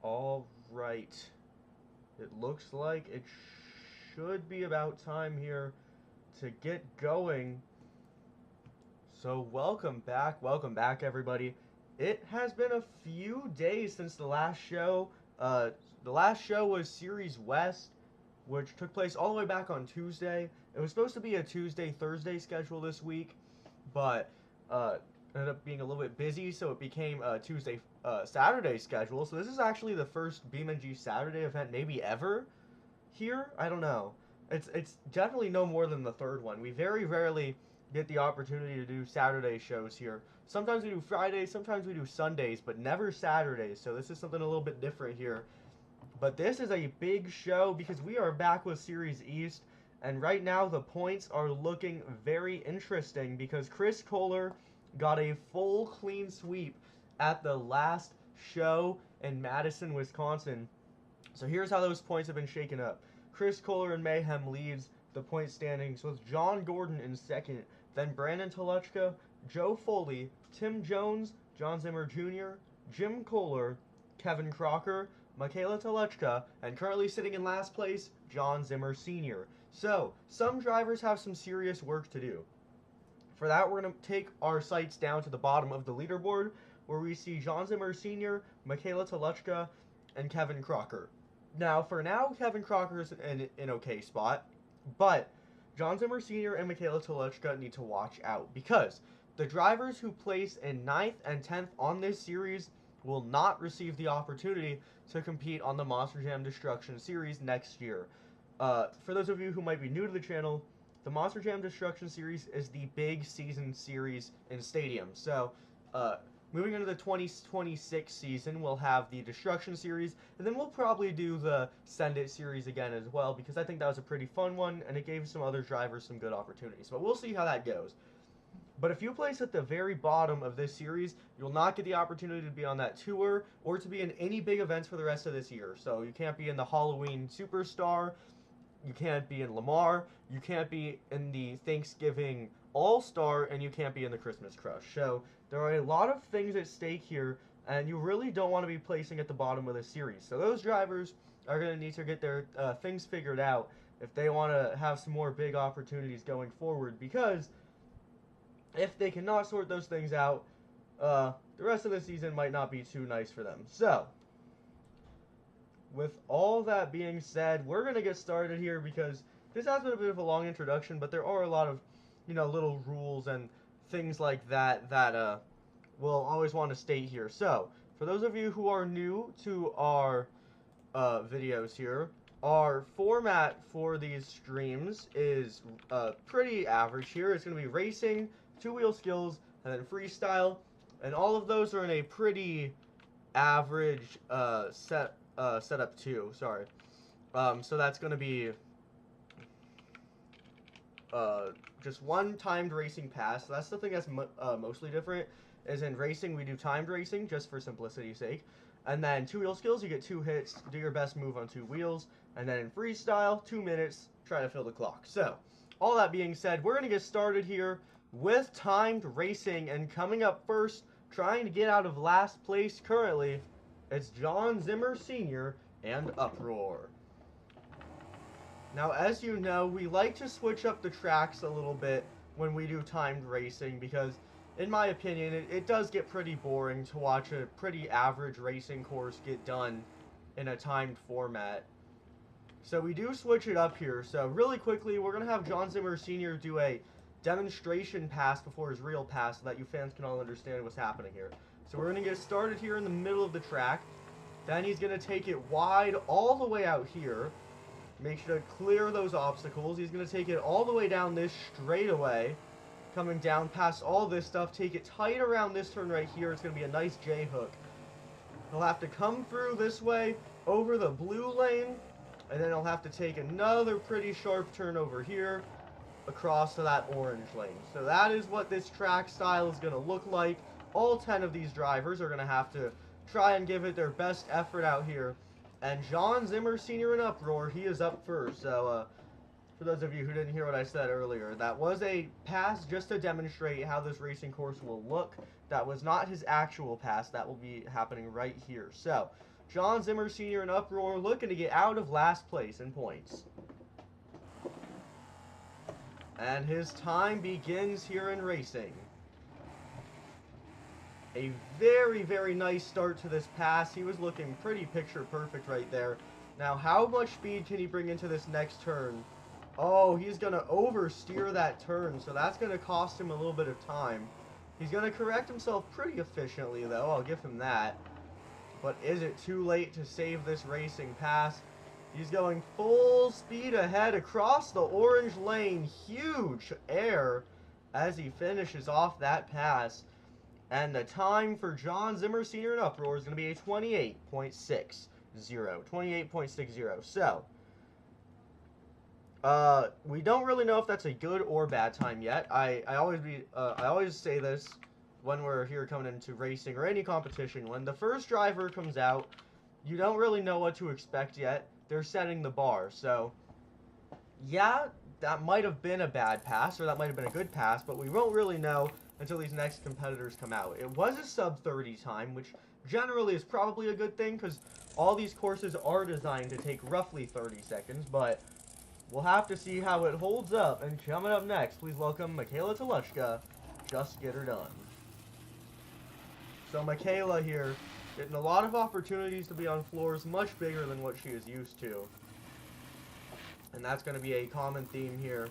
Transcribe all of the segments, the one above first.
All right. It looks like it should be about time here to get going. So welcome back everybody. It has been a few days since the last show. The last show was Series West, which took place all the way back on Tuesday. It was supposed to be a Tuesday-Thursday schedule this week, but ended up being a little bit busy, so it became a Tuesday-Saturday schedule. So this is actually the first BeamNG Saturday event maybe ever here. I don't know. It's definitely no more than the third one. We very rarely get the opportunity to do Saturday shows here. Sometimes we do Fridays, sometimes we do Sundays, but never Saturdays. So this is something a little bit different here. But this is a big show because we are back with Series East, and right now the points are looking very interesting because Koehler got a full clean sweep at the last show in Madison, Wisconsin. So here's how those points have been shaken up. Koehler and Mayhem leads the point standings with John Gordon in second, then Brandan Tulachka, Joe Foley, Tim Jones, Jon Zimmer Sr, Jim Koehler, Kevin Crocker, Makayla Tulachka, and currently sitting in last place, Jon Zimmer Sr. So, some drivers have some serious work to do. For that, we're going to take our sights down to the bottom of the leaderboard, where we see Jon Zimmer Sr., Makayla Tulachka, and Kevin Crocker. Now, for now, Kevin Crocker is in an okay spot, but Jon Zimmer Sr. and Makayla Tulachka need to watch out, because the drivers who place in 9th and 10th on this series will not receive the opportunity to compete on the Monster Jam Destruction Series next year. For those of you who might be new to the channel, the Monster Jam Destruction Series is the big season series in Stadium. So, moving into the 2026 season, we'll have the Destruction Series, and then we'll probably do the Send It Series again as well, because I think that was a pretty fun one, and it gave some other drivers some good opportunities. But we'll see how that goes. But if you place at the very bottom of this series, you'll not get the opportunity to be on that tour or to be in any big events for the rest of this year. So you can't be in the Halloween Superstar, you can't be in Lamar, you can't be in the Thanksgiving All-Star, and you can't be in the Christmas Crush. So there are a lot of things at stake here, and you really don't want to be placing at the bottom of the series. So those drivers are going to need to get their things figured out if they want to have some more big opportunities going forward, because if they cannot sort those things out, the rest of the season might not be too nice for them. So, with all that being said, we're going to get started here because this has been a bit of a long introduction, but there are a lot of, little rules and things like that that we'll always want to state here. So, for those of you who are new to our videos here, our format for these streams is pretty average here. It's going to be racing, two-wheel skills, and then freestyle, and all of those are in a pretty average setup too. Sorry. So that's going to be just one timed racing pass. So that's the thing that's mostly different. Is in racing we do timed racing just for simplicity's sake, and then two-wheel skills you get 2 hits, do your best move on 2 wheels, and then in freestyle 2 minutes, try to fill the clock. So all that being said, we're going to get started here with timed racing, and coming up first, trying to get out of last place currently, it's Jon Zimmer Sr. and Uproar. Now, as you know, we like to switch up the tracks a little bit when we do timed racing because, in my opinion, it does get pretty boring to watch a pretty average racing course get done in a timed format. So we do switch it up here. So really quickly, we're going to have Jon Zimmer Sr. do a demonstration pass before his real pass so that you fans can all understand what's happening here. So we're going to get started here in the middle of the track. Then he's going to take it wide all the way out here. Make sure to clear those obstacles. He's going to take it all the way down this straightaway. Coming down past all this stuff. Take it tight around this turn right here. It's going to be a nice J-hook. He'll have to come through this way over the blue lane. And then he'll have to take another pretty sharp turn over here across to that orange lane. So that is what this track style is going to look like. All 10 of these drivers are going to have to try and give it their best effort out here. And Jon Zimmer Sr. in Uproar, he is up first. So for those of you who didn't hear what I said earlier, that was a pass just to demonstrate how this racing course will look. That was not his actual pass. That will be happening right here. So Jon Zimmer Sr. and Uproar looking to get out of last place in points. And his time begins here in racing. A very, very nice start to this pass. He was looking pretty picture perfect right there. Now, how much speed can he bring into this next turn? Oh, he's going to oversteer that turn, so that's going to cost him a little bit of time. He's going to correct himself pretty efficiently, though. I'll give him that. But is it too late to save this racing pass? He's going full speed ahead across the orange lane. Huge air as he finishes off that pass. And the time for Jon Zimmer Sr. and Uproar is going to be a 28.60. 28.60. So, we don't really know if that's a good or bad time yet. I always say this when we're here coming into racing or any competition. When the first driver comes out, you don't really know what to expect yet. They're setting the bar. So, yeah, that might have been a bad pass or that might have been a good pass, but we won't really know until these next competitors come out. It was a sub 30 time, which generally is probably a good thing because all these courses are designed to take roughly 30 seconds, but we'll have to see how it holds up. And coming up next, please welcome Makayla Tulachka. Just get her done. So Makayla here, getting a lot of opportunities to be on floors much bigger than what she is used to. And that's going to be a common theme here,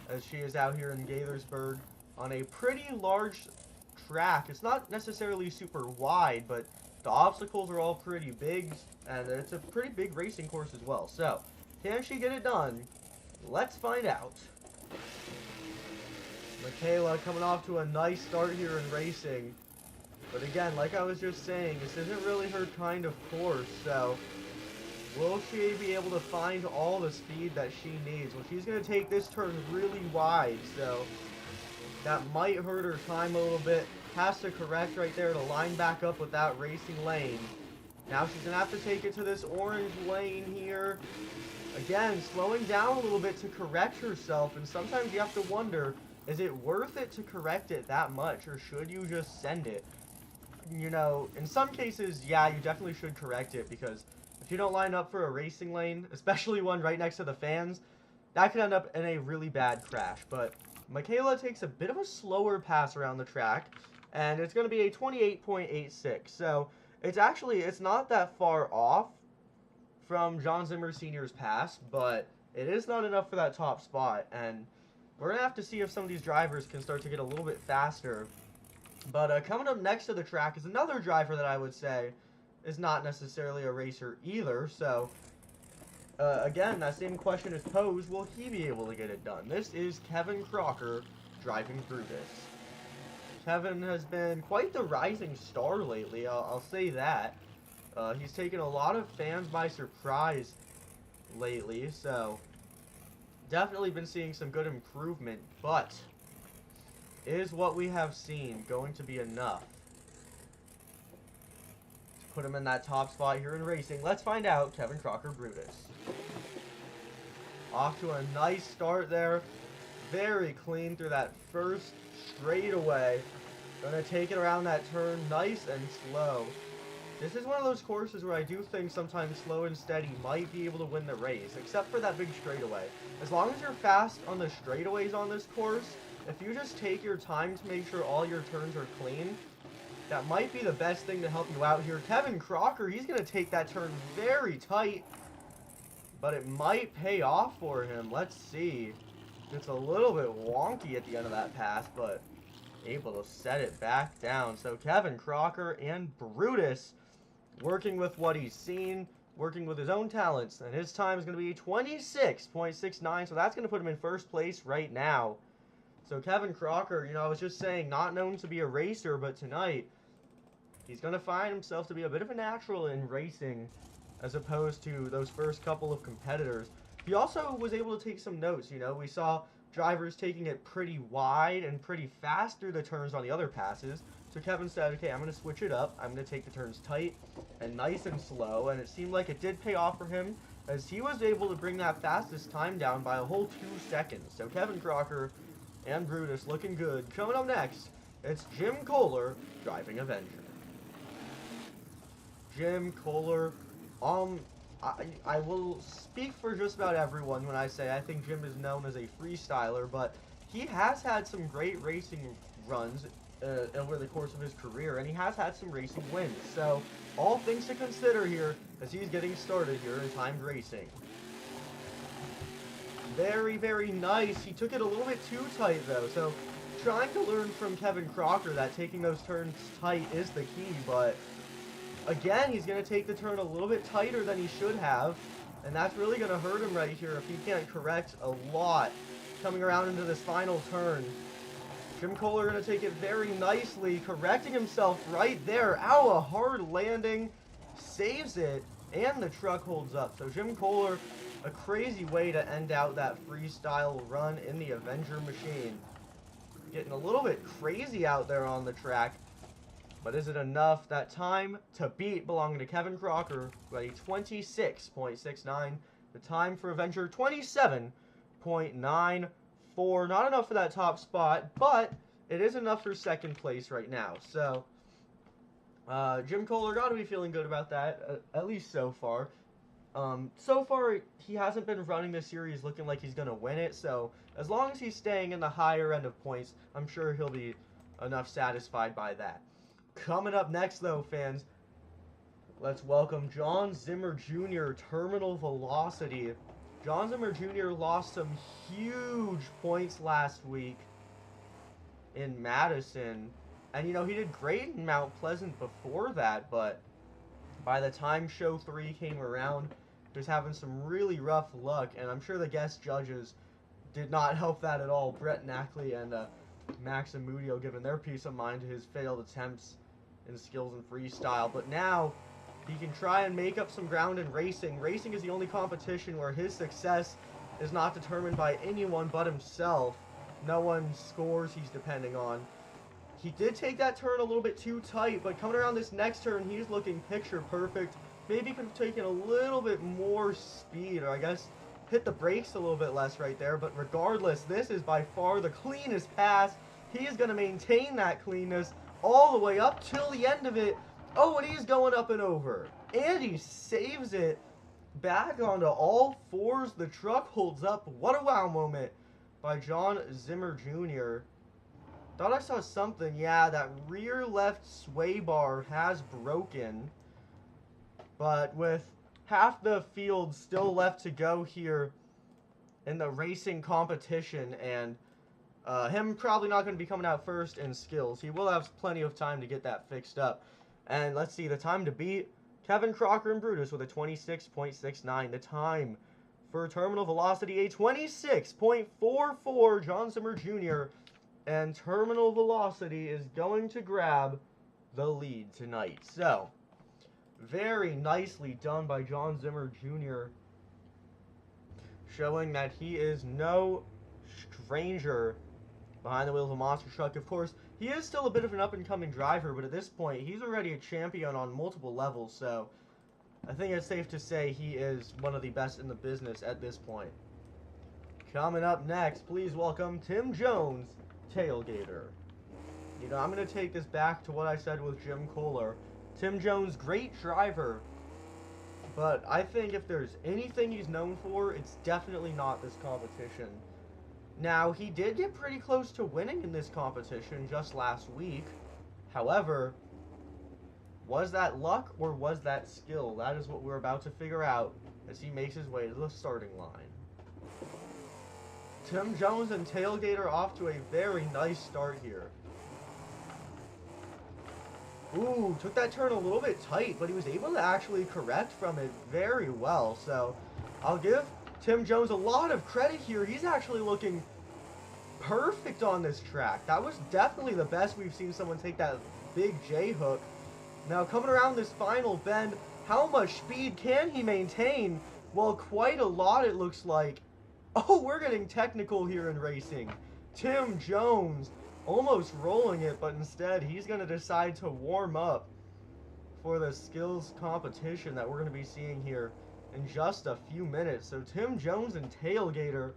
as she is out here in Gaithersburg on a pretty large track. It's not necessarily super wide, but the obstacles are all pretty big, and it's a pretty big racing course as well. So, can she get it done? Let's find out. Makayla coming off to a nice start here in racing. But again, like I was just saying, this isn't really her kind of course, so will she be able to find all the speed that she needs? Well, she's going to take this turn really wide, so that might hurt her time a little bit. Has to correct right there to line back up with that racing lane. Now she's going to have to take it to this orange lane here. Again, slowing down a little bit to correct herself, and sometimes you have to wonder, is it worth it to correct it that much, or should you just send it? You know, in some cases, yeah, you definitely should correct it, because if you don't line up for a racing lane, especially one right next to the fans, that could end up in a really bad crash. But Makayla takes a bit of a slower pass around the track, and it's going to be a 28.86. So it's not that far off from Jon Zimmer Sr.'s pass, but it is not enough for that top spot, and we're going to have to see if some of these drivers can start to get a little bit faster. But coming up next to the track is another driver that I would say is not necessarily a racer either, so again, that same question is posed, will he be able to get it done? This is Kevin Crocker driving Brutus. Kevin has been quite the rising star lately, I'll say that. He's taken a lot of fans by surprise lately, so definitely been seeing some good improvement, but is what we have seen going to be enough to put him in that top spot here in racing? Let's find out. Kevin Crocker, Brutus. Off to a nice start there. Very clean through that first straightaway. Gonna take it around that turn nice and slow. This is one of those courses where I do think sometimes slow and steady might be able to win the race, except for that big straightaway. As long as you're fast on the straightaways on this course, if you just take your time to make sure all your turns are clean, that might be the best thing to help you out here. Kevin Crocker, he's going to take that turn very tight, but it might pay off for him. Let's see. It's a little bit wonky at the end of that pass, but able to set it back down. So Kevin Crocker and Brutus working with what he's seen, working with his own talents, and his time is going to be 26.69, so that's going to put him in first place right now. So Kevin Crocker, you know, I was just saying, not known to be a racer, but tonight, he's going to find himself to be a bit of a natural in racing, as opposed to those first couple of competitors. He also was able to take some notes, you know, we saw drivers taking it pretty wide and pretty fast through the turns on the other passes. So Kevin said, okay, I'm going to switch it up. I'm going to take the turns tight and nice and slow. And it seemed like it did pay off for him, as he was able to bring that fastest time down by a whole 2 seconds. So Kevin Crocker and Brutus looking good. Coming up next, it's Koehler driving Avenger. Jim, Koehler, I will speak for just about everyone when I say I think Jim is known as a freestyler, but he has had some great racing runs over the course of his career, and he has had some racing wins. So, all things to consider here as he's getting started here in timed racing. Very, very nice. He took it a little bit too tight, though, so trying to learn from Kevin Crocker that taking those turns tight is the key, but again, he's going to take the turn a little bit tighter than he should have, and that's really going to hurt him right here if he can't correct a lot coming around into this final turn. Jim Koehler going to take it very nicely, correcting himself right there. Ow, a hard landing, saves it, and the truck holds up. So Jim Koehler, a crazy way to end out that freestyle run in the Avenger machine. Getting a little bit crazy out there on the track. But is it enough? That time to beat belonging to Kevin Crocker with a 26.69. The time for Avenger, 27.94. Not enough for that top spot, but it is enough for second place right now. So, Jim Koehler got to be feeling good about that, at least so far. So far, he hasn't been running this series looking like he's going to win it, so as long as he's staying in the higher end of points, I'm sure he'll be enough satisfied by that. Coming up next, though, fans, let's welcome Jon Zimmer Sr. Terminal Velocity. Jon Zimmer Jr. lost some huge points last week in Madison. And, you know, he did great in Mount Pleasant before that, but by the time Show 3 came around, he was having some really rough luck, and I'm sure the guest judges did not help that at all. Brett Knackley and Max Amudio giving their peace of mind to his failed attempts in skills and freestyle. But now he can try and make up some ground in racing. Racing is the only competition where his success is not determined by anyone but himself. No one's scores he's depending on. He did take that turn a little bit too tight, but coming around this next turn, he's looking picture perfect. Maybe could have taken a little bit more speed, or I guess hit the brakes a little bit less right there. But regardless, this is by far the cleanest pass. He is going to maintain that cleanness all the way up till the end of it. Oh, and he's going up and over. And he saves it back onto all fours. The truck holds up. What a wow moment by Jon Zimmer Jr. Thought I saw something. Yeah, that rear left sway bar has broken. But with half the field still left to go here in the racing competition, and him probably not going to be coming out first in skills. He will have plenty of time to get that fixed up. And let's see, the time to beat Kevin Crocker and Brutus with a 26.69. The time for terminal velocity, a 26.44. Jon Zimmer Jr. And terminal velocity is going to grab the lead tonight. So, very nicely done by Jon Zimmer Jr. Showing that he is no stranger behind the wheels of a monster truck. Of course, he is still a bit of an up-and-coming driver, but at this point, he's already a champion on multiple levels, so I think it's safe to say he is one of the best in the business at this point. Coming up next, please welcome Tim Jones, Tailgator. You know, I'm going to take this back to what I said with Jim Koehler. Tim Jones, great driver, but I think if there's anything he's known for, it's definitely not this competition. Now, he did get pretty close to winning in this competition just last week. However, was that luck or was that skill? That is what we're about to figure out as he makes his way to the starting line. Tim Jones and Tailgator off to a very nice start here. Ooh, took that turn a little bit tight, but he was able to actually correct from it very well. So, I'll give Tim Jones a lot of credit here. He's actually looking perfect on this track. That was definitely the best we've seen someone take that big J-hook. Now, coming around this final bend, how much speed can he maintain? Well, quite a lot, it looks like. Oh, we're getting technical here in racing. Tim Jones almost rolling it, but instead he's going to decide to warm up for the skills competition that we're going to be seeing here in just a few minutes. So Tim Jones and Tailgator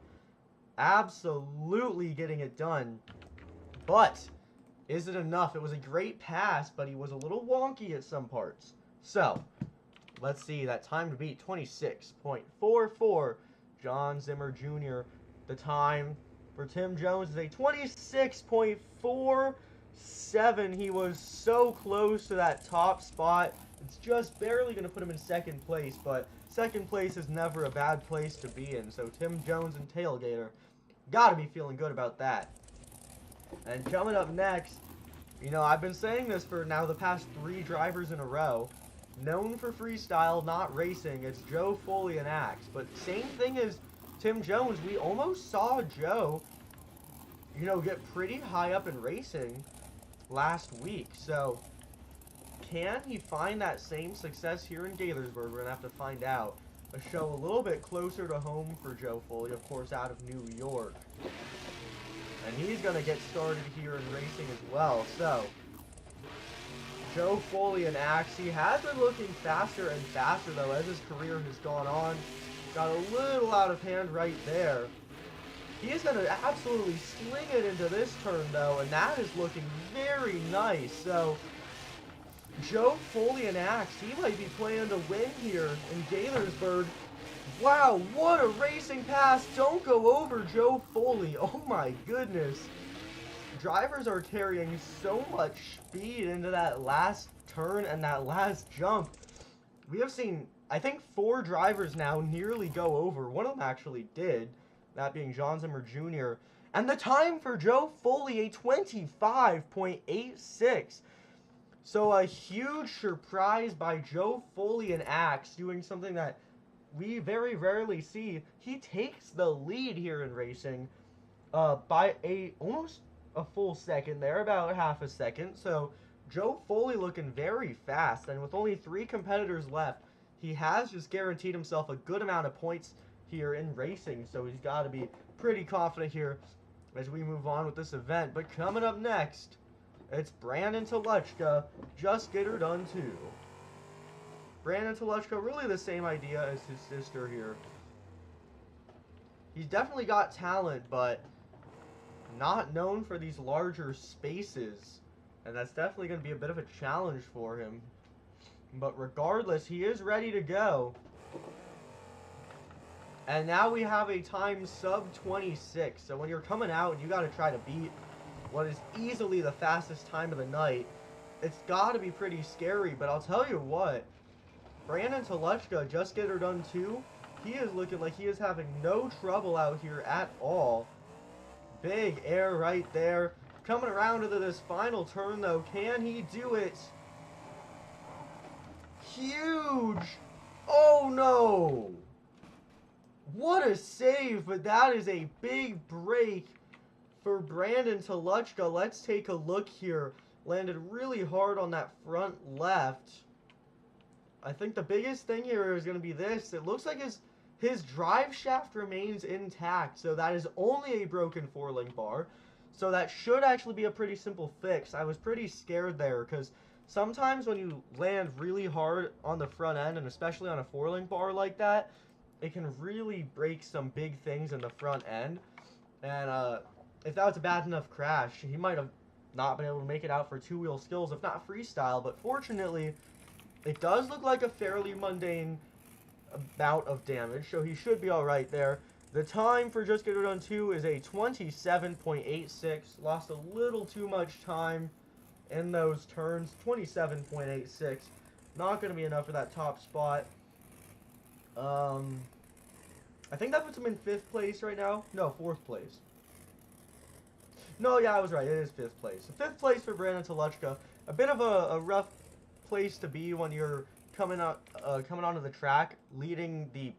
absolutely getting it done. But is it enough? It was a great pass, but he was a little wonky at some parts. So, let's see, that time to beat, 26.44. Jon Zimmer Jr. The time for Tim Jones is a 26.47. He was so close to that top spot. It's just barely going to put him in second place, but second place is never a bad place to be in. So Tim Jones and Tailgator, got to be feeling good about that. And coming up next, you know, I've been saying this for now the past 3 drivers in a row. Known for freestyle, not racing, it's Joe, Foley, and Axe. But same thing as Tim Jones, we almost saw Joe, you know, get pretty high up in racing last week. So, can he find that same success here in Gaithersburg? We're going to have to find out. A show a little bit closer to home for Joe Foley, of course, out of New York. And he's going to get started here in racing as well. So, Joe Foley and Axe, he has been looking faster and faster, though, as his career has gone on. Got a little out of hand right there. He is going to absolutely sling it into this turn, though, and that is looking very nice. So, Joe Foley and Axe, he might be playing to win here in Gaithersburg. Wow, what a racing pass. Don't go over Joe Foley. Oh my goodness. Drivers are carrying so much speed into that last turn and that last jump. We have seen, I think, 4 drivers now nearly go over. One of them actually did, that being Jon Zimmer Jr. And the time for Joe Foley, a 25.86. So a huge surprise by Joe Foley and Axe, doing something that we very rarely see. He takes the lead here in racing by almost a full second there, about half a second. So Joe Foley looking very fast, and with only 3 competitors left, he has just guaranteed himself a good amount of points here in racing. So he's got to be pretty confident here as we move on with this event. But coming up next, it's Brandan Tulachka, just get her done too. Brandan Tulachka, really the same idea as his sister here. He's definitely got talent, but not known for these larger spaces. And that's definitely going to be a bit of a challenge for him. But regardless, he is ready to go. And now we have a time sub 26. So when you're coming out and you got to try to beat what is easily the fastest time of the night, it's got to be pretty scary. But I'll tell you what, Brandan Tulachka, just get her done too. He is looking like he is having no trouble out here at all. Big air right there. Coming around into this final turn though, can he do it? Huge! Oh no! What a save, but that is a big break for Brandan Tulachka. Let's take a look here. Landed really hard on that front left. I think the biggest thing here is going to be this. It looks like his drive shaft remains intact, so that is only a broken 4-link bar. So that should actually be a pretty simple fix. I was pretty scared there, because sometimes when you land really hard on the front end, and especially on a 4-link bar like that, it can really break some big things in the front end. And if that was a bad enough crash, he might have not been able to make it out for 2-wheel skills, if not freestyle. But fortunately, it does look like a fairly mundane amount of damage, so he should be alright there. The time for Just Get It Done 2 is a 27.86. Lost a little too much time in those turns. 27.86. Not going to be enough for that top spot. I think that puts him in 5th place right now. No, 4th place. No, yeah, I was right. It is 5th place. So 5th place for Brandan Tulachka. A bit of a rough place to be when you're coming onto the track, leading the,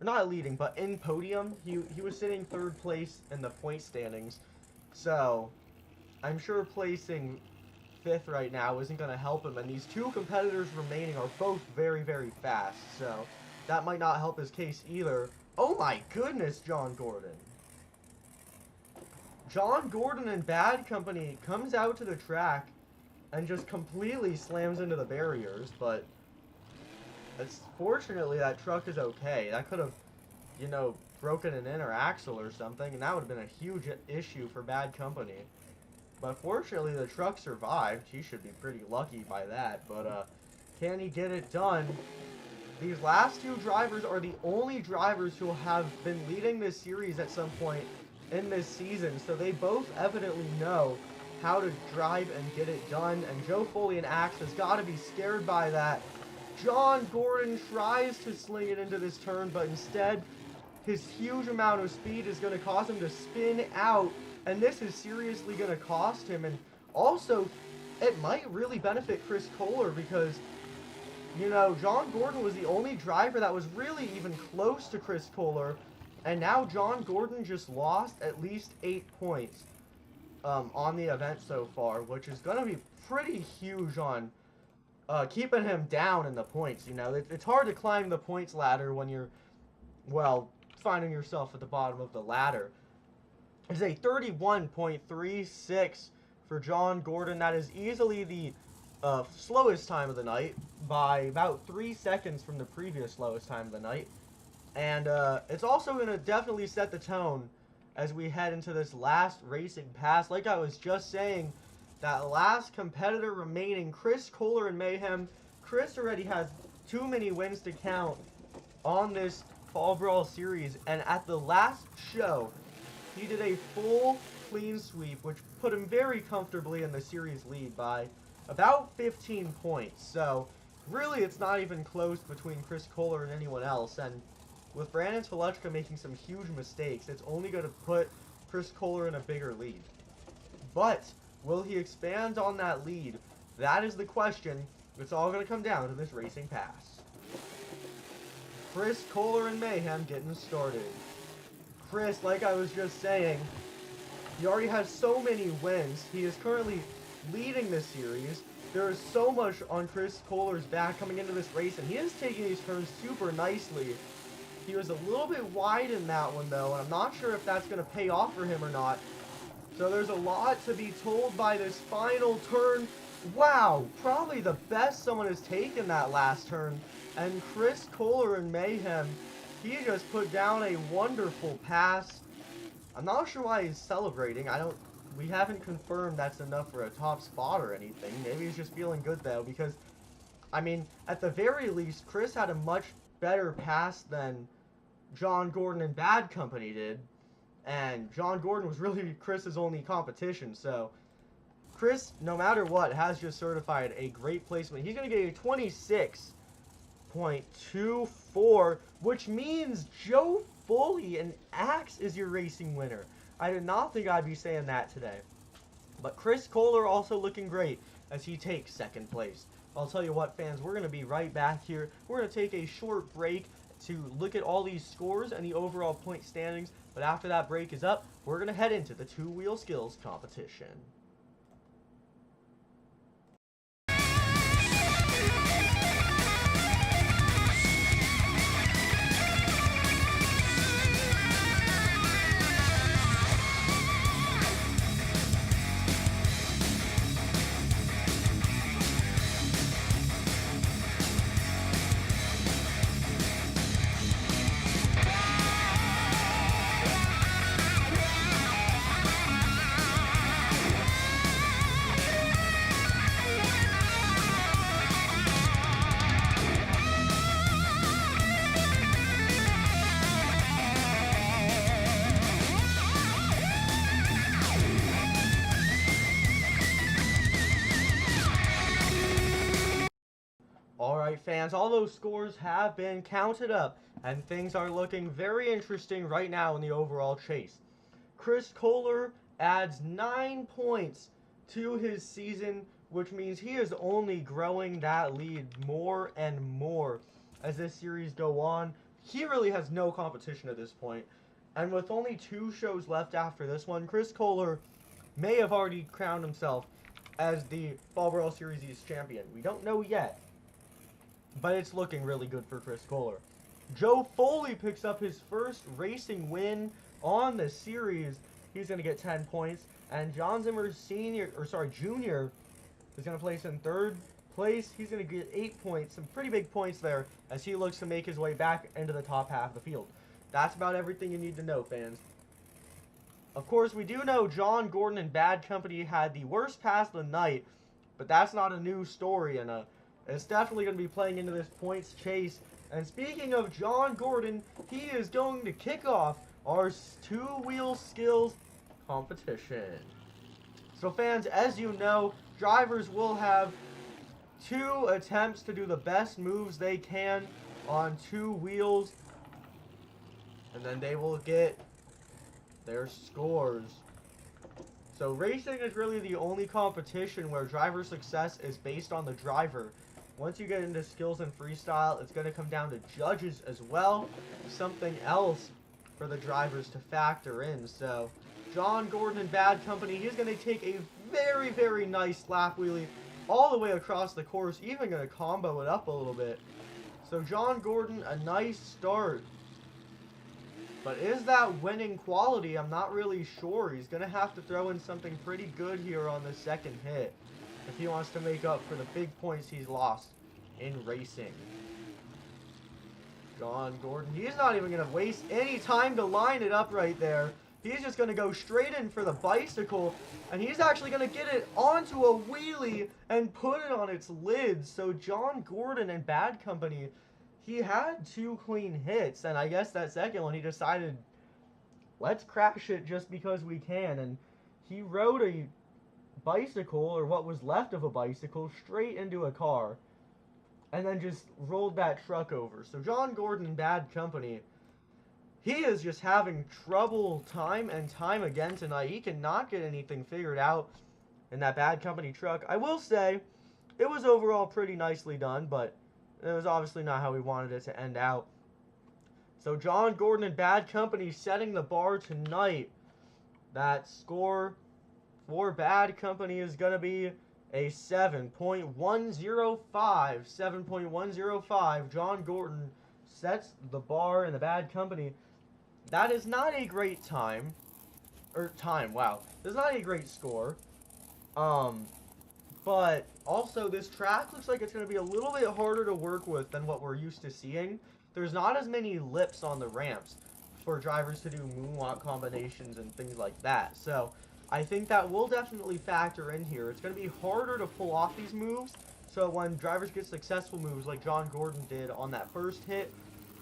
not leading, but in podium. He was sitting 3rd place in the point standings. So I'm sure placing 5th right now isn't going to help him. And these 2 competitors remaining are both very, very fast. So that might not help his case either. Oh my goodness, John Gordon. John Gordon in bad company comes out to the track and just completely slams into the barriers, but fortunately that truck is okay. That could have, you know, broken an inner axle or something, and that would have been a huge issue for bad company. But fortunately the truck survived. He should be pretty lucky by that, but Can he get it done? These last two drivers are the only drivers who have been leading this series at some point in this season, so they both evidently know how to drive and get it done, and Joe Foley and Axe has got to be scared by that. John Gordon tries to sling it into this turn, but instead his huge amount of speed is going to cause him to spin out, and this is seriously going to cost him. And also, it might really benefit Chris Koehler because, you know, John Gordon was the only driver that was really even close to Chris Koehler, and now John Gordon just lost at least 8 points on the event so far, which is going to be pretty huge on keeping him down in the points. You know, it's hard to climb the points ladder when you're, well, finding yourself at the bottom of the ladder. It's a 31.36 for John Gordon. That is easily the slowest time of the night by about 3 seconds from the previous slowest time of the night. And it's also going to definitely set the tone as we head into this last racing pass. Like I was just saying, that last competitor remaining, Chris Koehler and Mayhem. Chris already has too many wins to count on this Fall Brawl Series, and at the last show, he did a full clean sweep, which put him very comfortably in the series lead by about 15 points. So, really, it's not even close between Chris Koehler and anyone else, and with Brandan Tulachka making some huge mistakes, it's only going to put Chris Koehler in a bigger lead. But will he expand on that lead? That is the question. It's all going to come down to this racing pass. Chris Koehler and Mayhem getting started. Chris, like I was just saying, he already has so many wins. He is currently leading this series. There is so much on Chris Koehler's back coming into this race, and he is taking these turns super nicely. He was a little bit wide in that one, though, and I'm not sure if that's going to pay off for him or not. So there's a lot to be told by this final turn. Wow, probably the best someone has taken that last turn. And Chris Koehler and Mayhem, he just put down a wonderful pass. I'm not sure why he's celebrating. We haven't confirmed that's enough for a top spot or anything. Maybe he's just feeling good, though, because, I mean, at the very least, Chris had a much better pass than John Gordon and Bad Company did. And John Gordon was really Chris's only competition, so Chris, no matter what, has just certified a great placement. He's going to get a 26.24, which means Joe Foley and Axe is your racing winner. I did not think I'd be saying that today. But Chris Koehler also looking great as he takes second place. I'll tell you what, fans, we're going to be right back here. We're going to take a short break to look at all these scores and the overall point standings. But after that break is up, we're going to head into the two-wheel skills competition. Alright, fans, all those scores have been counted up, and things are looking very interesting right now in the overall chase. Chris Koehler adds 9 points to his season, which means he is only growing that lead more and more as this series go on. He really has no competition at this point, and with only 2 shows left after this one, Chris Koehler may have already crowned himself as the Fall Brawl Series East champion. We don't know yet, but it's looking really good for Chris Koehler. Joe Foley picks up his first racing win on the series. He's going to get 10 points. And Jon Zimmer Jr. is going to place in third place. He's going to get 8 points. Some pretty big points there as he looks to make his way back into the top half of the field. That's about everything you need to know, fans. Of course, we do know John Gordon and Bad Company had the worst pass of the night, but that's not a new story, and It's definitely going to be playing into this points chase. And speaking of Jon Gordon, he is going to kick off our two-wheel skills competition. So fans, as you know, drivers will have 2 attempts to do the best moves they can on 2 wheels. And then they will get their scores. So racing is really the only competition where driver success is based on the driver. Once you get into skills and freestyle, it's going to come down to judges as well. Something else for the drivers to factor in. So Jon Gordon and Bad Company, he's going to take a very, very nice lap wheelie all the way across the course, even going to combo it up a little bit. So Jon Gordon, a nice start. But is that winning quality? I'm not really sure. He's going to have to throw in something pretty good here on the second hit if he wants to make up for the big points he's lost in racing. Jon Gordon, he's not even going to waste any time to line it up right there. He's just going to go straight in for the bicycle, and he's actually going to get it onto a wheelie and put it on its lid. So Jon Gordon and Bad Company, he had 2 clean hits, and I guess that second one he decided, let's crash it just because we can, and he rode a bicycle, or what was left of a bicycle, straight into a car, and then just rolled that truck over. So Jon Gordon and Bad Company, he is just having trouble time and time again tonight. He cannot get anything figured out in that Bad Company truck. I will say, it was overall pretty nicely done, but it was obviously not how we wanted it to end out. So Jon Gordon and Bad Company setting the bar tonight. That score for Bad Company is going to be a 7.105. 7.105. Jon Gordon sets the bar in the Bad Company. That is not a great time. Wow. That's not a great score. But also this track looks like it's going to be a little bit harder to work with than what we're used to seeing. There's not as many lips on the ramps for drivers to do moonwalk combinations and things like that. So I think that will definitely factor in here. It's going to be harder to pull off these moves. So when drivers get successful moves like Jon Gordon did on that first hit,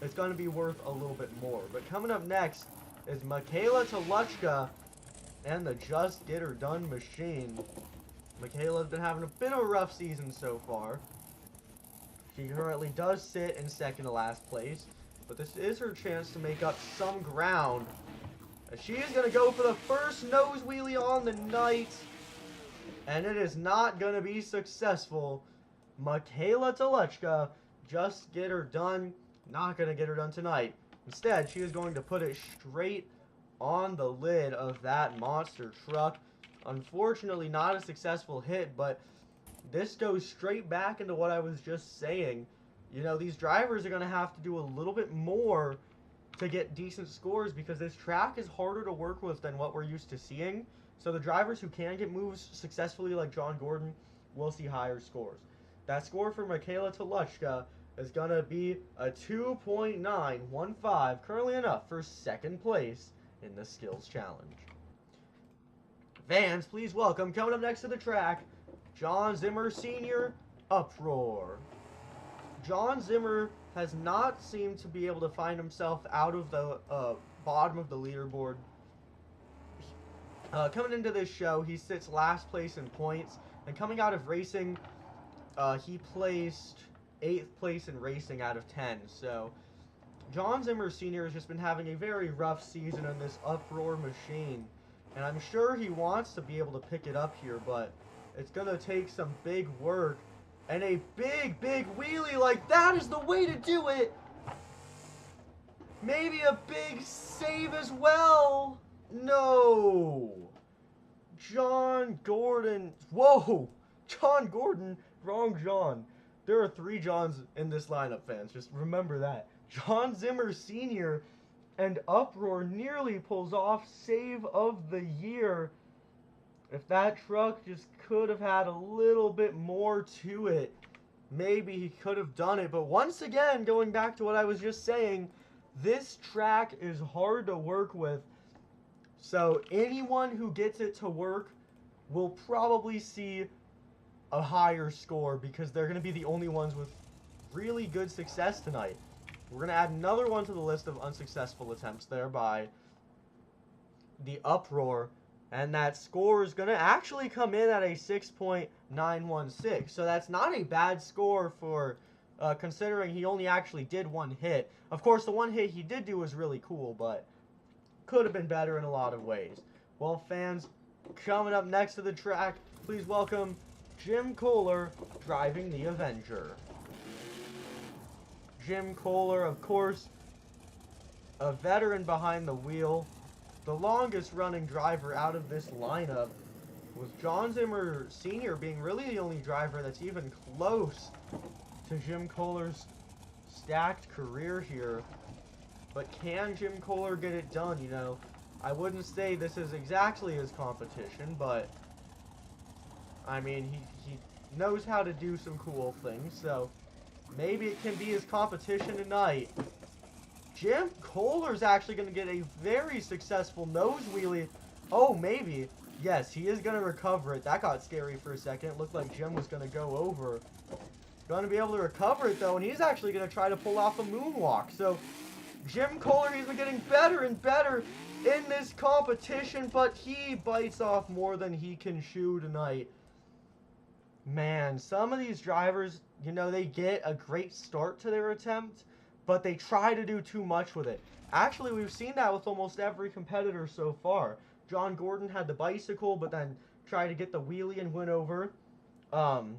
it's going to be worth a little bit more. But coming up next is Makayla Tulachka and the Just Get Her Done machine. Makayla's been having a bit of a rough season so far. She currently does sit in second to last place, but this is her chance to make up some ground. She is going to go for the first nose wheelie on the night, and it is not going to be successful. Makayla Tulachka, Just Get Her Done, not going to get her done tonight. Instead, she is going to put it straight on the lid of that monster truck. Unfortunately, not a successful hit, but this goes straight back into what I was just saying. You know, these drivers are going to have to do a little bit more to get decent scores because this track is harder to work with than what we're used to seeing. So the drivers who can get moves successfully like Jon Gordon will see higher scores. That score for Makayla Tulachka is going to be a 2.915, currently enough for second place in the Skills Challenge. Fans, please welcome, coming up next to the track, Jon Zimmer Sr, Uproar. Jon Zimmer has not seemed to be able to find himself out of the bottom of the leaderboard. Coming into this show, he sits last place in points, and coming out of racing, he placed 8th place in racing out of 10. So Jon Zimmer Sr. has just been having a very rough season in this Uproar machine. And I'm sure he wants to be able to pick it up here, but it's going to take some big work. And a big, big wheelie like that is the way to do it. Maybe a big save as well. No. Jon Gordon. Whoa. Jon Gordon. Wrong John. There are 3 Johns in this lineup, fans. Just remember that. Jon Zimmer Sr. and Uproar nearly pulls off save of the year. If that truck just could have had a little bit more to it, maybe he could have done it. But once again, going back to what I was just saying, this track is hard to work with. So anyone who gets it to work will probably see a higher score because they're going to be the only ones with really good success tonight. We're going to add another one to the list of unsuccessful attempts there by the Uproar. And that score is going to actually come in at a 6.916. So that's not a bad score for considering he only actually did one hit. Of course, the one hit he did do was really cool, but could have been better in a lot of ways. Well, fans, coming up next to the track, please welcome Jim Koehler driving the Avenger. Jim Koehler, of course, a veteran behind the wheel. The longest running driver out of this lineup, with Jon Zimmer Sr. being really the only driver that's even close to Jim Koehler's stacked career here. But can Jim Koehler get it done? You know, I wouldn't say this is exactly his competition, but I mean, he knows how to do some cool things, so maybe it can be his competition tonight. Jim Koehler's actually going to get a very successful nose wheelie. Oh, maybe. Yes, he is going to recover it. That got scary for a second. It looked like Jim was going to go over. Going to be able to recover it, though, and he's actually going to try to pull off a moonwalk. So, Jim Koehler, he's been getting better and better in this competition, but he bites off more than he can chew tonight. Man, some of these drivers, you know, they get a great start to their attempt, but they try to do too much with it. Actually, we've seen that with almost every competitor so far. John Gordon had the bicycle, but then tried to get the wheelie and went over. Jon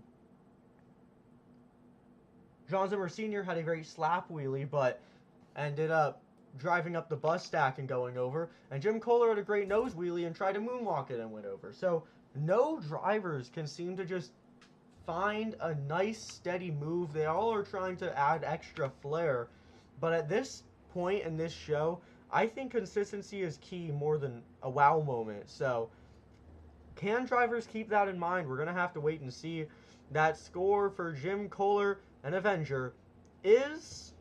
Zimmer Sr. had a great slap wheelie, but ended up driving up the bus stack and going over. And Jim Koehler had a great nose wheelie and tried to moonwalk it and went over. So no drivers can seem to just find a nice steady move. They all are trying to add extra flair. But at this point in this show, I think consistency is key more than a wow moment. So can drivers keep that in mind? We're going to have to wait and see. That score for Jim Koehler and Avenger is...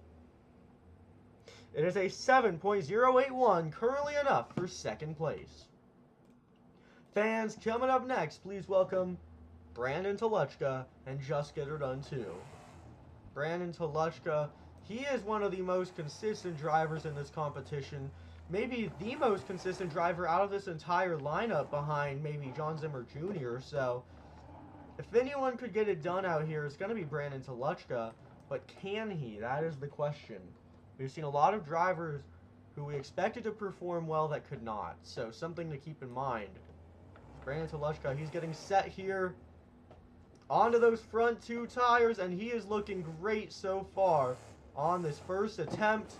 it is a 7.081, currently enough for second place. Fans, coming up next, please welcome Brandan Tulachka and Just Get Her Done too. Brandan Tulachka, he is one of the most consistent drivers in this competition. Maybe the most consistent driver out of this entire lineup behind maybe Jon Zimmer Jr. So, if anyone could get it done out here, it's going to be Brandan Tulachka. But can he? That is the question. We've seen a lot of drivers who we expected to perform well that could not. So, something to keep in mind. Brandan Tulachka, he's getting set here onto those front two tires, and he is looking great so far on this first attempt.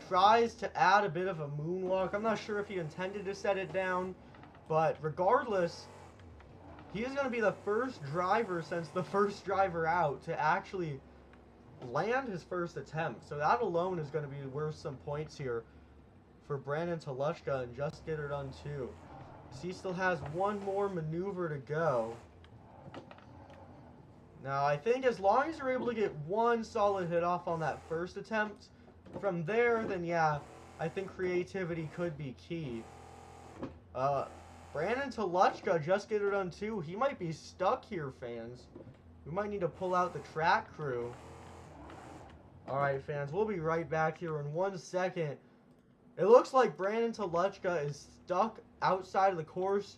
Tries to add a bit of a moonwalk. I'm not sure if he intended to set it down, but regardless, he is going to be the first driver since the first driver out to actually land his first attempt. So that alone is going to be worth some points here for Brandan Tulachka and Just Get Her Done too. He still has one more maneuver to go. Now, I think as long as you're able to get one solid hit off on that first attempt, from there, then yeah, I think creativity could be key. Brandan Tulachka, Just Get Her Done too. He might be stuck here, fans. We might need to pull out the track crew. Alright, fans, we'll be right back here in 1 second. It looks like Brandan Tulachka is stuck outside of the course.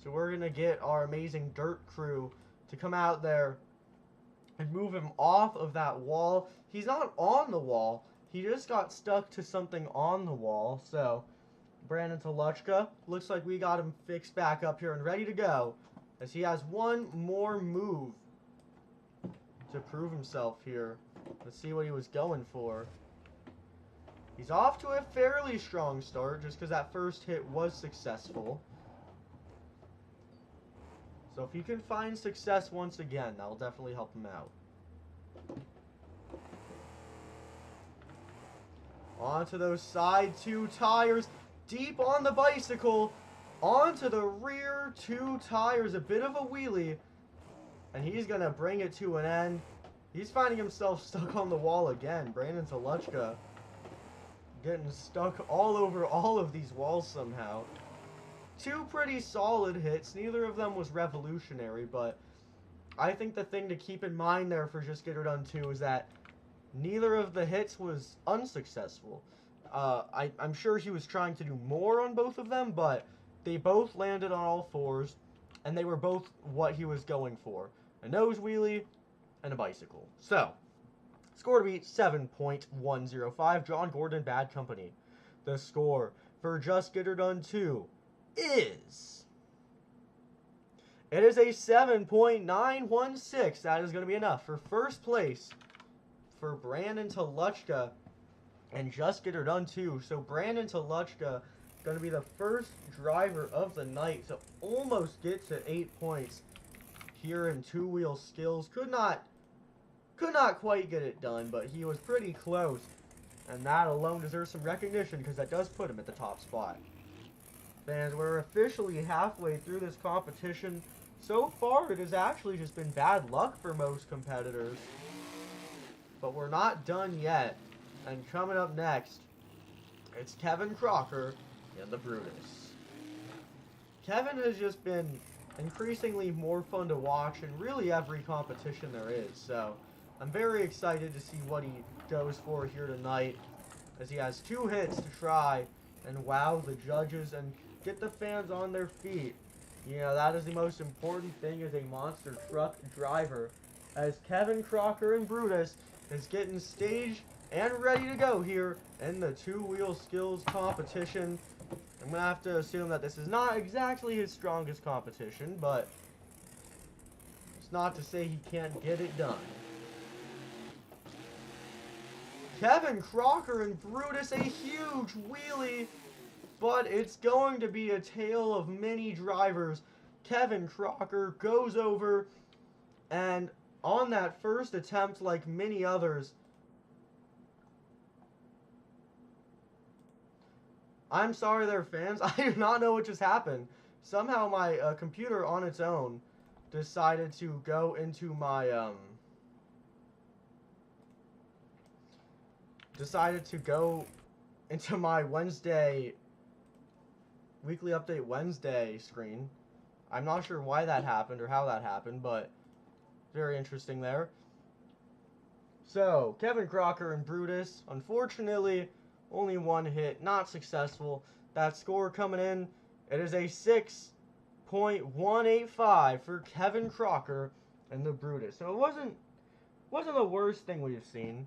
So we're going to get our amazing dirt crew to come out there and move him off of that wall. He's not on the wall. He just got stuck to something on the wall. So, Brandan Tulachka, looks like we got him fixed back up here and ready to go, as he has one more move to prove himself here. Let's see what he was going for. He's off to a fairly strong start just because that first hit was successful. So if he can find success once again, that'll definitely help him out. Onto those side two tires, deep on the bicycle, onto the rear two tires, a bit of a wheelie, and he's going to bring it to an end. He's finding himself stuck on the wall again. Brandan Tulachka getting stuck all over all of these walls somehow. two pretty solid hits. Neither of them was revolutionary, but I think the thing to keep in mind there for Just Get Her Done 2 is that neither of the hits was unsuccessful. I'm sure he was trying to do more on both of them, but they both landed on all fours, and they were both what he was going for. A nose wheelie and a bicycle. So, score to beat 7.105. John Gordon, Bad Company. The score for Just Get Her Done 2 is... It is a 7.916. That is going to be enough for first place for Brandan Tulachka and Just Get Her Done 2. So Brandan Tulachka going to be the first driver of the night to almost get to 8 points here in two-wheel skills. Could not quite get it done, but he was pretty close. And that alone deserves some recognition because that does put him at the top spot. Fans, we're officially halfway through this competition. So far, it has actually just been bad luck for most competitors. But we're not done yet. And coming up next, it's Kevin Crocker and the Brutus. Kevin has just been increasingly more fun to watch in really every competition there is. So I'm very excited to see what he goes for here tonight, as he has two hits to try and wow the judges and get the fans on their feet. You know, that is the most important thing as a monster truck driver, as Kevin Crocker and Brutus is getting staged and ready to go here in the two-wheel skills competition. I'm going to have to assume that this is not exactly his strongest competition, but it's not to say he can't get it done. Kevin Crocker and Brutus, a huge wheelie, but it's going to be a tale of many drivers. Kevin Crocker goes over, and on that first attempt, like many others, I'm sorry there, fans. I do not know what just happened. Somehow my computer on its own decided to go into my Wednesday weekly update Wednesday screen. I'm not sure why that happened or how that happened, but very interesting there. So, Kevin Crocker and Brutus, unfortunately, only one hit, not successful. That score coming in, it is a 6.185 for Kevin Crocker and the Brutus. So it wasn't the worst thing we've seen.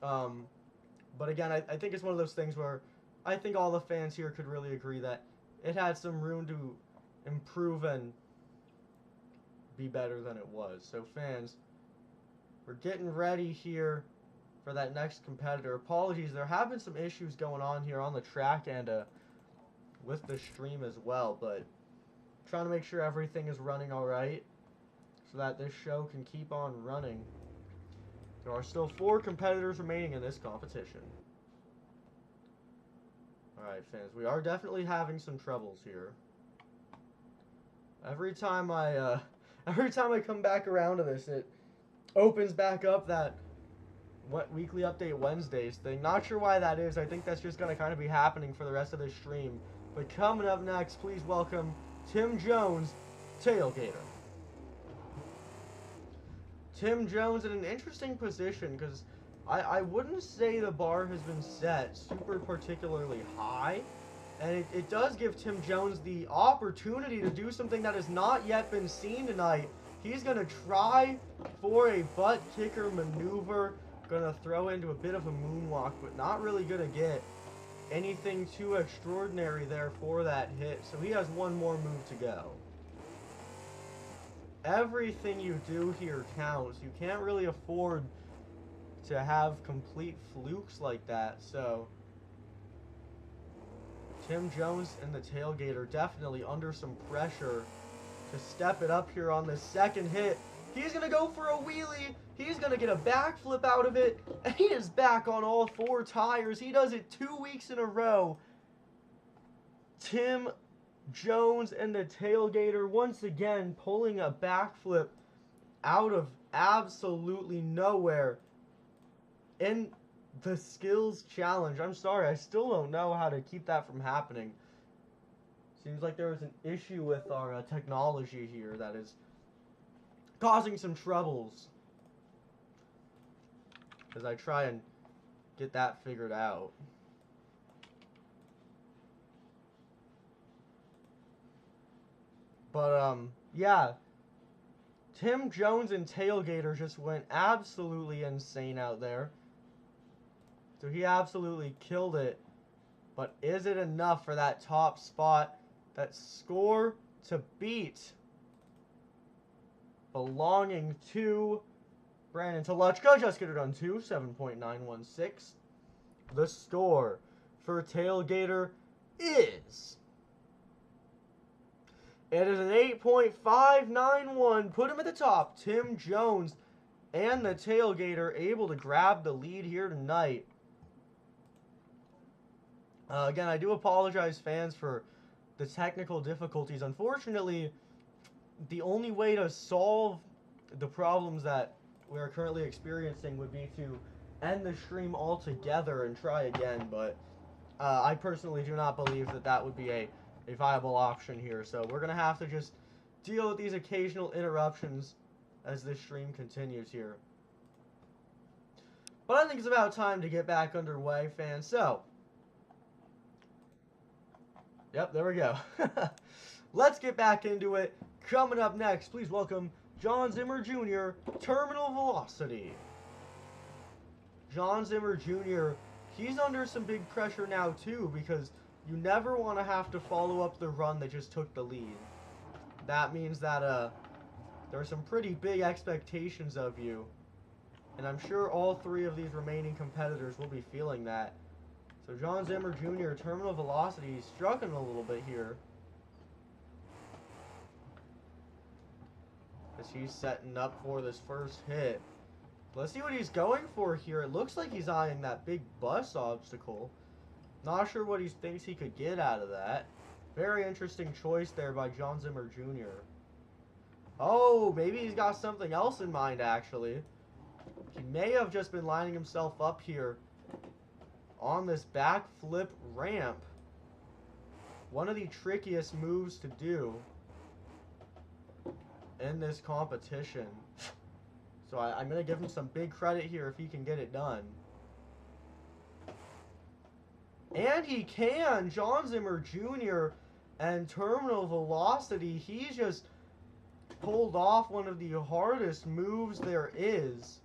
But again, I think it's one of those things where I think all the fans here could really agree that it had some room to improve and be better than it was. So fans, we're getting ready here for that next competitor. Apologies, there have been some issues going on here on the track and with the stream as well, but trying to make sure everything is running alright so that this show can keep on running. There are still 4 competitors remaining in this competition. Alright, fans, we are definitely having some troubles here. Every time I come back around to this, it opens back up that weekly update Wednesdays thing. Not sure why that is. I think that's just going to kind of be happening for the rest of this stream. But coming up next, please welcome Tim Jones, Tailgator. Tim Jones in an interesting position because I wouldn't say the bar has been set super particularly high. And it does give Tim Jones the opportunity to do something that has not yet been seen tonight. He's going to try for a butt kicker maneuver. Going to throw into a bit of a moonwalk, but not really going to get anything too extraordinary there for that hit. So he has one more move to go. Everything you do here counts. You can't really afford to have complete flukes like that. So Tim Jones and the Tailgator definitely under some pressure to step it up here on the second hit. He's going to go for a wheelie. He's going to get a backflip out of it. And he is back on all 4 tires. He does it 2 weeks in a row. Tim Jones and the Tailgator once again pulling a backflip out of absolutely nowhere in the skills challenge. I'm sorry, I still don't know how to keep that from happening. Seems like there is an issue with our technology here that is causing some troubles. As I try and get that figured out. But, yeah. Tim Jones and Tailgator just went absolutely insane out there. So he absolutely killed it. But is it enough for that top spot? That score to beat belonging to Brandan. Tulachka just get it on 7.916. The score for Tailgator is... It is an 8.591. Put him at the top. Tim Jones and the Tailgator able to grab the lead here tonight. Again, I do apologize, fans, for the technical difficulties. Unfortunately, the only way to solve the problems that we are currently experiencing would be to end the stream altogether and try again. But I personally do not believe that that would be a viable option here. So we're going to have to just deal with these occasional interruptions as this stream continues here. But I think it's about time to get back underway, fans. So, yep, there we go. Let's get back into it. Coming up next, please welcome Jon Zimmer Jr., Terminal Velocity. Jon Zimmer Jr., he's under some big pressure now too, because you never want to have to follow up the run that just took the lead. That means that there are some pretty big expectations of you. And I'm sure all three of these remaining competitors will be feeling that. So Jon Zimmer Jr., Terminal Velocity, he's struggling a little bit here. As he's setting up for this first hit. Let's see what he's going for here. It looks like he's eyeing that big bus obstacle. Not sure what he thinks he could get out of that. Very interesting choice there by Jon Zimmer Jr. Oh, maybe he's got something else in mind, actually. He may have just been lining himself up here on this backflip ramp. One of the trickiest moves to do in this competition. So I'm going to give him some big credit here if he can get it done. And he can! Jon Zimmer Jr. and Terminal Velocity, he just pulled off one of the hardest moves there is.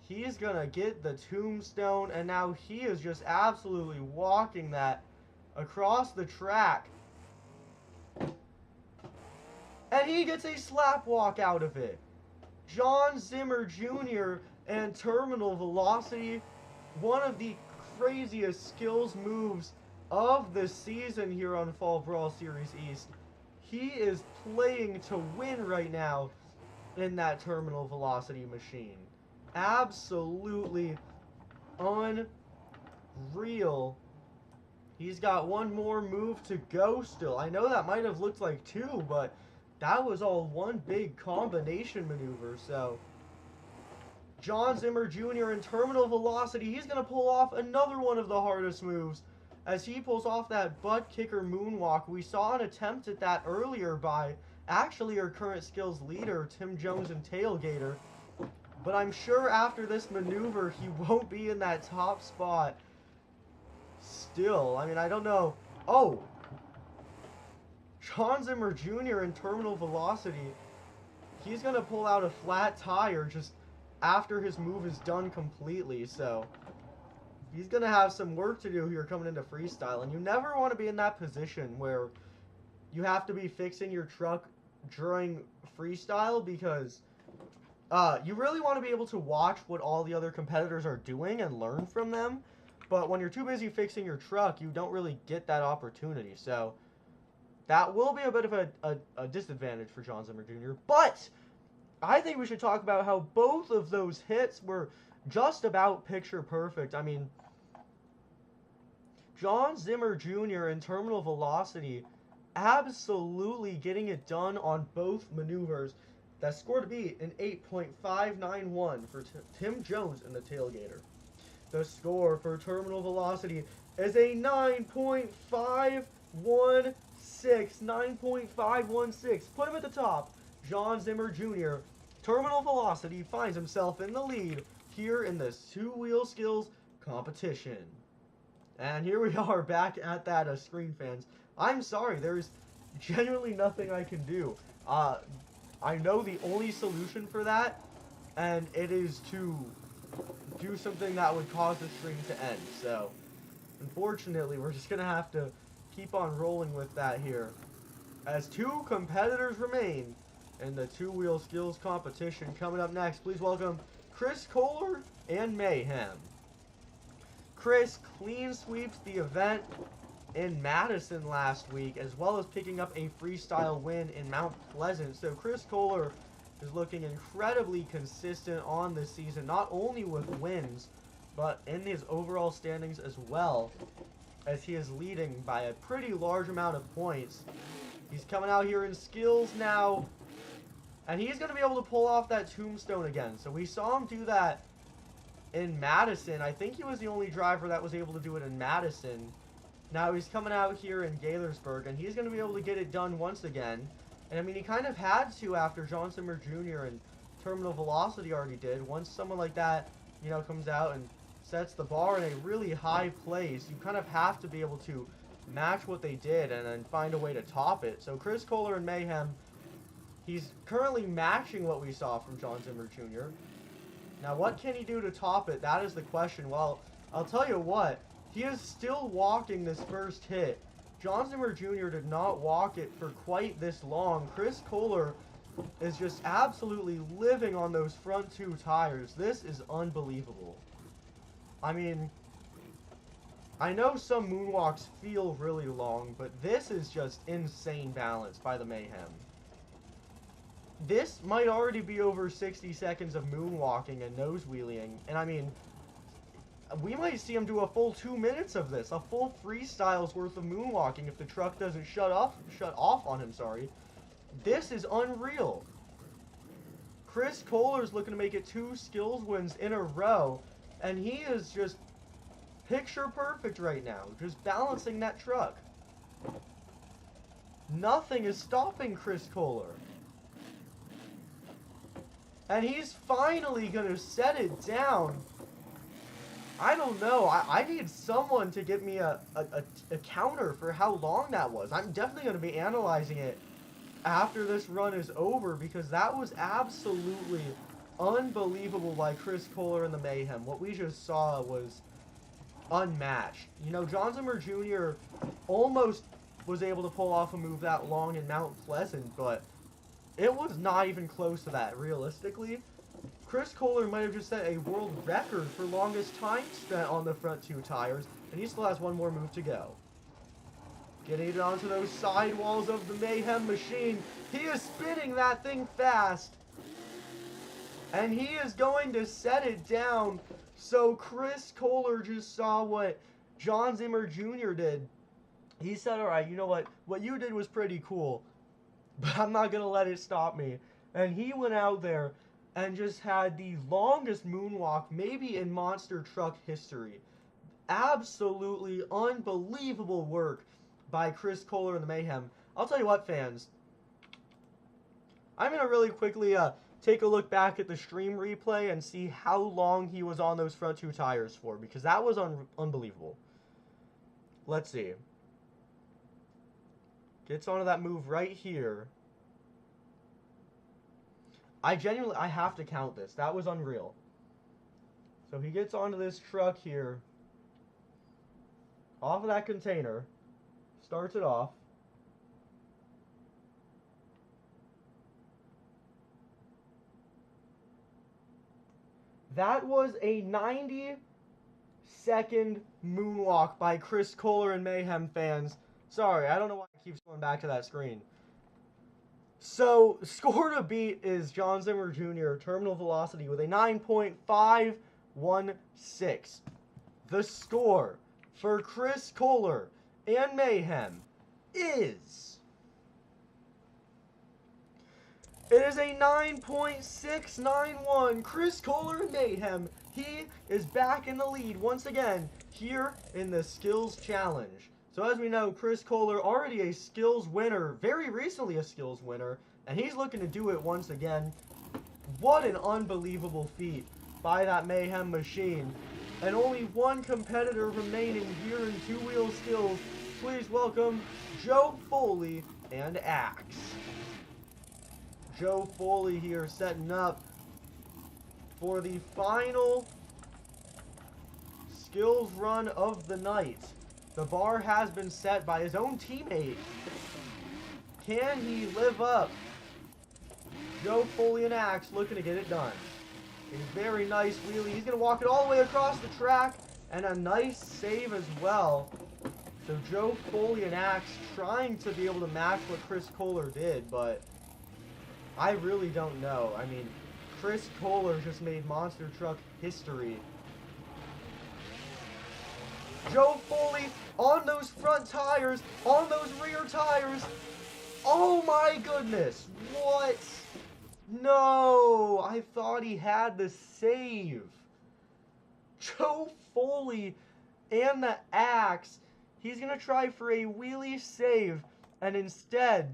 He's going to get the tombstone, and now he is just absolutely walking that across the track. And he gets a slap walk out of it. Jon Zimmer Jr. and Terminal Velocity, one of the craziest skills moves of the season here on Fall Brawl Series East. He is playing to win right now in that Terminal Velocity machine. Absolutely unreal. He's got one more move to go still. I know that might have looked like two, but that was all one big combination maneuver. So Jon Zimmer Jr. and Terminal Velocity, he's going to pull off another one of the hardest moves as he pulls off that butt kicker moonwalk. We saw an attempt at that earlier by actually our current skills leader, Tim Jones and Tailgator. But I'm sure after this maneuver, he won't be in that top spot still. I mean, I don't know. Oh! Jon Zimmer Jr. and Terminal Velocity, he's going to pull out a flat tire just after his move is done completely, so he's going to have some work to do here coming into freestyle, and you never want to be in that position where you have to be fixing your truck during freestyle, because you really want to be able to watch what all the other competitors are doing and learn from them, but when you're too busy fixing your truck, you don't really get that opportunity, so that will be a bit of a disadvantage for Jon Zimmer Jr., but I think we should talk about how both of those hits were just about picture perfect. I mean, Jon Zimmer Jr. and Terminal Velocity absolutely getting it done on both maneuvers. That score to beat an 8.591 for Tim Jones and the Tailgator. The score for Terminal Velocity, is a 9.516. 9.516. Put him at the top. Jon Zimmer Jr. Terminal velocity finds himself in the lead here in this two-wheel skills competition. And here we are back at that screen, fans. I'm sorry, there's genuinely nothing I can do. I know the only solution for that, and it is to do something that would cause the stream to end. So, unfortunately, we're just going to have to keep on rolling with that here. As two competitors remain in the two-wheel skills competition. Coming up next, please welcome Chris Koehler and Mayhem. Chris clean sweeps the event in Madison last week, as well as picking up a freestyle win in Mount Pleasant. So Chris Koehler is looking incredibly consistent on this season, not only with wins, but in his overall standings as well, as he is leading by a pretty large amount of points. He's coming out here in skills now, and he's going to be able to pull off that tombstone again. So we saw him do that in Madison. I think he was the only driver that was able to do it in Madison. Now he's coming out here in Gaithersburg, and he's going to be able to get it done once again. And I mean, he kind of had to after Jon Zimmer Jr. and Terminal Velocity already did. Once someone like that, you know, comes out and sets the bar in a really high place, you kind of have to be able to match what they did and then find a way to top it. So Chris Koehler and Mayhem, he's currently matching what we saw from Jon Zimmer Jr. Now, what can he do to top it? That is the question. Well, I'll tell you what. He is still walking this first hit. Jon Zimmer Jr. did not walk it for quite this long. Chris Koehler is just absolutely living on those front two tires. This is unbelievable. I mean, I know some moonwalks feel really long, but this is just insane balance by the Mayhem. This might already be over 60 seconds of moonwalking and nose wheeling, and I mean, we might see him do a full 2 minutes of this, a full freestyle's worth of moonwalking if the truck doesn't shut off on him, sorry. This is unreal. Chris Koehler's looking to make it 2 skills wins in a row, and he is just picture perfect right now, just balancing that truck. Nothing is stopping Chris Koehler. And he's finally going to set it down. I don't know. I need someone to give me a counter for how long that was. I'm definitely going to be analyzing it after this run is over, because that was absolutely unbelievable by Chris Koehler and the Mayhem. What we just saw was unmatched. You know, Jon Zimmer Jr. almost was able to pull off a move that long in Mount Pleasant, but it was not even close to that, realistically. Chris Koehler might have just set a world record for longest time spent on the front two tires, and he still has one more move to go. Getting it onto those sidewalls of the Mayhem machine. He is spinning that thing fast. And he is going to set it down. So Chris Koehler just saw what Jon Zimmer Jr. did. He said, alright, you know what you did was pretty cool, but I'm not going to let it stop me. And he went out there and just had the longest moonwalk maybe in monster truck history. Absolutely unbelievable work by Chris Koehler and the Mayhem. I'll tell you what, fans. I'm going to really quickly take a look back at the stream replay and see how long he was on those front two tires for, because that was unbelievable. Let's see. Gets onto that move right here. I have to count this. That was unreal. So he gets onto this truck here. Off of that container. Starts it off. That was a 90-second moonwalk by Chris Koehler and Mayhem, fans. Sorry, I don't know why it keeps going back to that screen. So, score to beat is Jon Zimmer Jr., terminal velocity, with a 9.516. The score for Chris Koehler and Mayhem is... It is a 9.691. Chris Koehler and Mayhem, he is back in the lead once again here in the Skills Challenge. So as we know, Chris Koehler, already a Skills winner, very recently a Skills winner, and he's looking to do it once again. What an unbelievable feat by that Mayhem machine. And only one competitor remaining here in two-wheel skills. Please welcome Joe Foley and Axe. Joe Foley here setting up for the final skills run of the night. The bar has been set by his own teammate. Can he live up? Joe Foley and Axe looking to get it done. A very nice wheelie. He's going to walk it all the way across the track. And a nice save as well. So Joe Foley and Axe trying to be able to match what Chris Koehler did. But I really don't know. I mean, Chris Koehler just made monster truck history. Joe Foley on those front tires, on those rear tires. Oh my goodness. What? No, I thought he had the save. Joe Foley and the Axe. He's going to try for a wheelie save, and instead,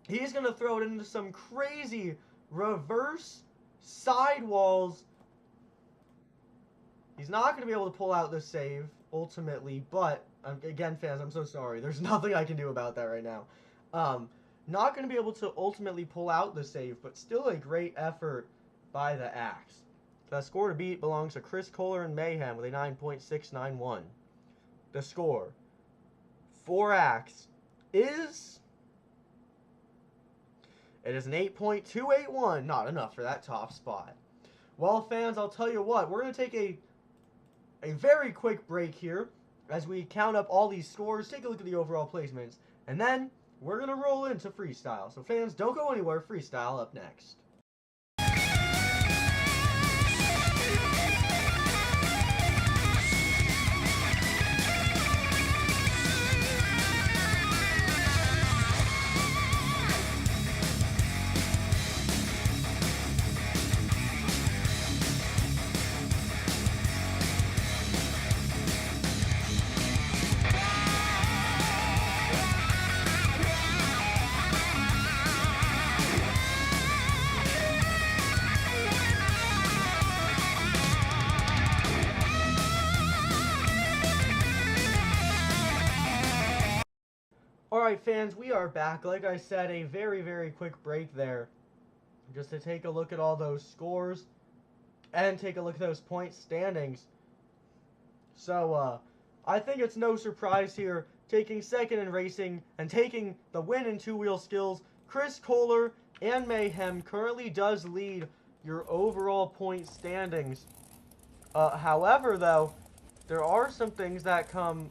he's going to throw it into some crazy reverse sidewalls. He's not going to be able to pull out the save, ultimately, but, again, fans, I'm so sorry. There's nothing I can do about that right now. Not going to be able to ultimately pull out the save, but still a great effort by the Axe. The score to beat belongs to Chris Koehler and Mayhem with a 9.691. The score for Axe is... It is an 8.281. Not enough for that top spot. Well, fans, I'll tell you what. We're going to take a very quick break here as we count up all these scores, take a look at the overall placements, and then we're going to roll into freestyle. So fans, don't go anywhere. Freestyle up next. Alright fans, we are back. Like I said, a very quick break there. Just to take a look at all those scores. And take a look at those point standings. So, I think it's no surprise here. Taking second in racing and taking the win in two-wheel skills. Chris Koehler and Mayhem currently does lead your overall point standings. However, though, there are some things that come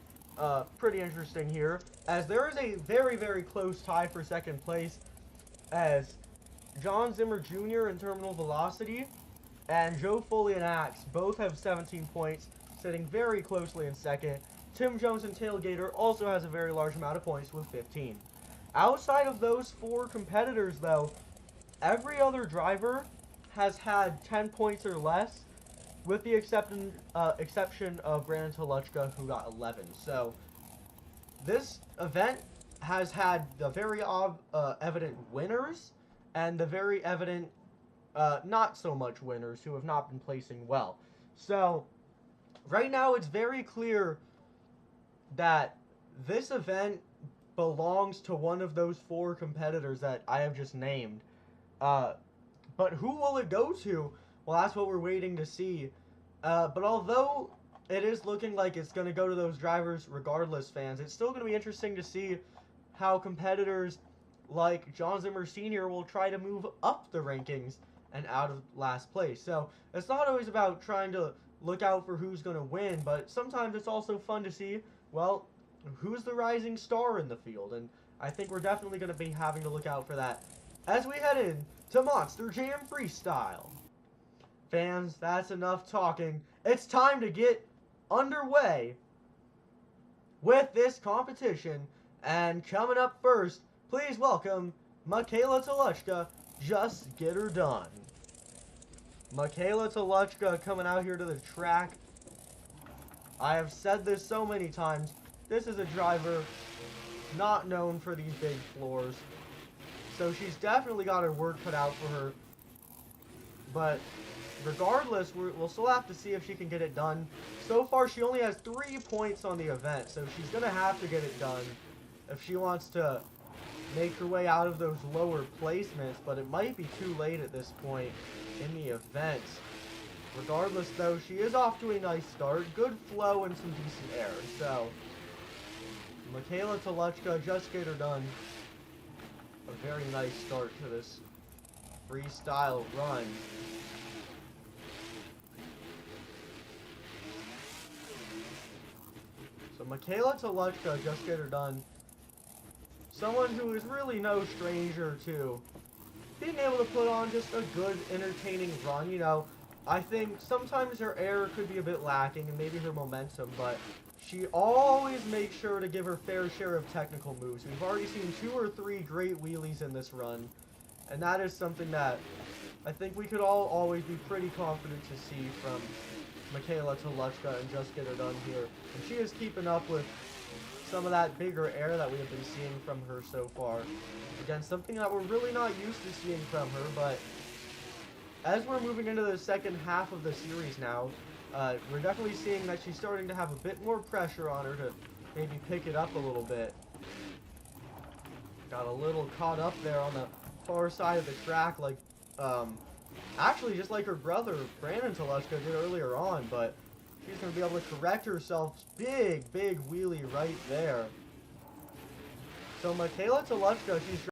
pretty interesting here, as there is a very close tie for second place, as Jon Zimmer Sr. in terminal velocity and Joe Foley and Axe both have 17 points, sitting very closely in second. Tim Jones and Tailgator also has a very large amount of points with 15. Outside of those four competitors, though, every other driver has had 10 points or less, with the exception of Brandan Tulachka, who got 11. So, this event has had the very evident winners, and the very evident not so much winners who have not been placing well. So, right now it's very clear that this event belongs to one of those four competitors that I have just named. But who will it go to? Well, that's what we're waiting to see. But although it is looking like it's going to go to those drivers regardless, fans, it's still going to be interesting to see how competitors like Jon Zimmer Sr. will try to move up the rankings and out of last place. So it's not always about trying to look out for who's going to win, but sometimes it's also fun to see, well, who's the rising star in the field. And I think we're definitely going to be having to look out for that as we head in to Monster Jam Freestyle. Fans, that's enough talking. It's time to get underway with this competition. And coming up first, please welcome Makayla Tulachka. Just get her done. Makayla Tulachka coming out here to the track. I have said this so many times. This is a driver not known for these big floors. So she's definitely got her work cut out for her. But regardless, we'll still have to see if she can get it done. So far, she only has 3 points on the event, so she's going to have to get it done if she wants to make her way out of those lower placements, but it might be too late at this point in the event. Regardless, though, she is off to a nice start. Good flow and some decent air. So, Makayla Tulachka, just get her done. A very nice start to this freestyle run. So Makayla Tulachka, just get her done. Someone who is really no stranger to being able to put on just a good, entertaining run. You know, I think sometimes her air could be a bit lacking and maybe her momentum, but she always makes sure to give her fair share of technical moves. We've already seen 2 or 3 great wheelies in this run, and that is something that I think we could all always be pretty confident to see from Makayla Tulachka and just get her done here. And she is keeping up with some of that bigger air that we have been seeing from her so far. Again, something that we're really not used to seeing from her, but as we're moving into the second half of the series now, we're definitely seeing that she's starting to have a bit more pressure on her to maybe pick it up a little bit. Got a little caught up there on the far side of the track, like, actually just like her brother, Brandan Tulachka, did earlier on, but she's going to be able to correct herself. Big, big wheelie right there. So Makayla Tulachka, she's